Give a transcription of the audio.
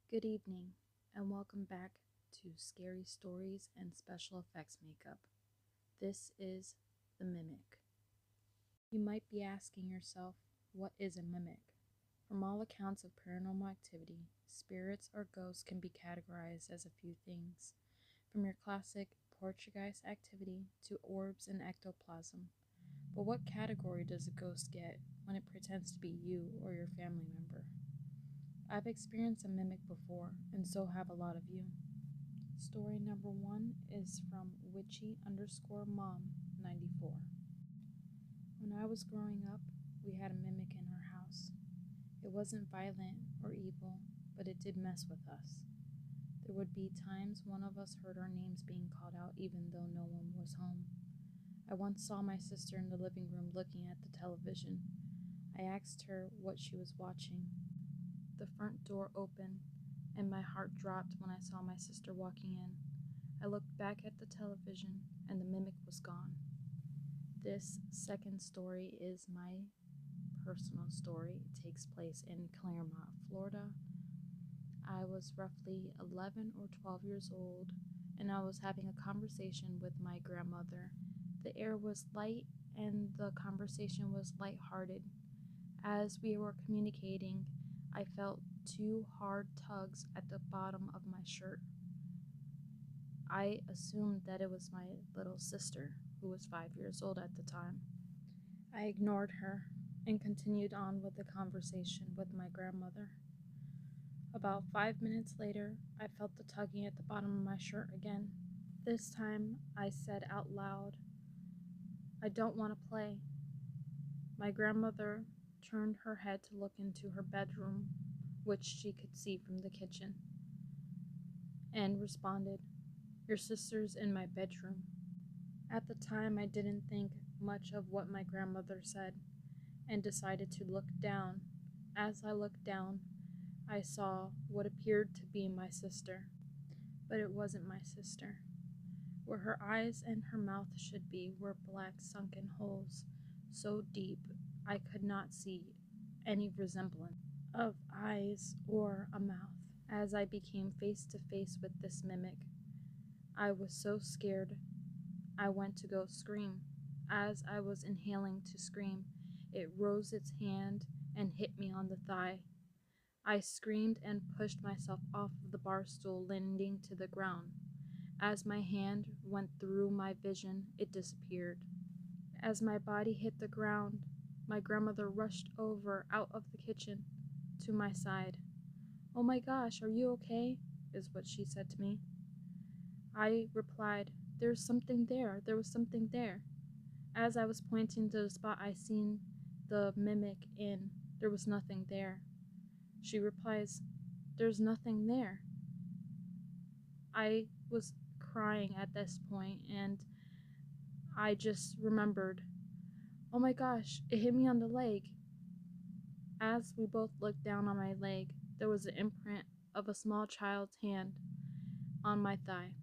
Good evening, and welcome back to Scary Stories and Special Effects Makeup. This is the Mimic. You might be asking yourself, what is a mimic? From all accounts of paranormal activity, spirits or ghosts can be categorized as a few things, from your classic Portuguese activity to orbs and ectoplasm. But what category does a ghost get when it pretends to be you or your family member? I've experienced a mimic before, and so have a lot of you. Story number 1 is from witchy_mom94. When I was growing up, we had a mimic in our house. It wasn't violent or evil, but it did mess with us. There would be times one of us heard our names being called out even though no one was home. I once saw my sister in the living room looking at the television. I asked her what she was watching. The front door opened, and my heart dropped when I saw my sister walking in. I looked back at the television, and the mimic was gone. This second story is my personal story. It takes place in Claremont, Florida. I was roughly 11 or 12 years old, and I was having a conversation with my grandmother. The air was light, and the conversation was lighthearted. As we were communicating, I felt 2 hard tugs at the bottom of my shirt. I assumed that it was my little sister, who was 5 years old at the time. I ignored her and continued on with the conversation with my grandmother. About 5 minutes later, I felt the tugging at the bottom of my shirt again. This time, I said out loud, "I don't want to play." My grandmother turned her head to look into her bedroom, which she could see from the kitchen, and responded, "Your sister's in my bedroom." At the time, I didn't think much of what my grandmother said and decided to look down. As I looked down, I saw what appeared to be my sister, but it wasn't my sister. Where her eyes and her mouth should be were black sunken holes, so deep I could not see any resemblance of eyes or a mouth. As I became face to face with this mimic, I was so scared I went to go scream. As I was inhaling to scream, it rose its hand and hit me on the thigh. I screamed and pushed myself off of the bar stool, landing to the ground. As my hand went through my vision, it disappeared. As my body hit the ground, my grandmother rushed over out of the kitchen to my side. "Oh my gosh, are you okay?" is what she said to me. I replied, "There's something there. There was something there." As I was pointing to the spot I seen the mimic in, there was nothing there. She replies, "There's nothing there." I was crying at this point, and I just remembered, "Oh my gosh, it hit me on the leg." As we both looked down on my leg, there was an imprint of a small child's hand on my thigh.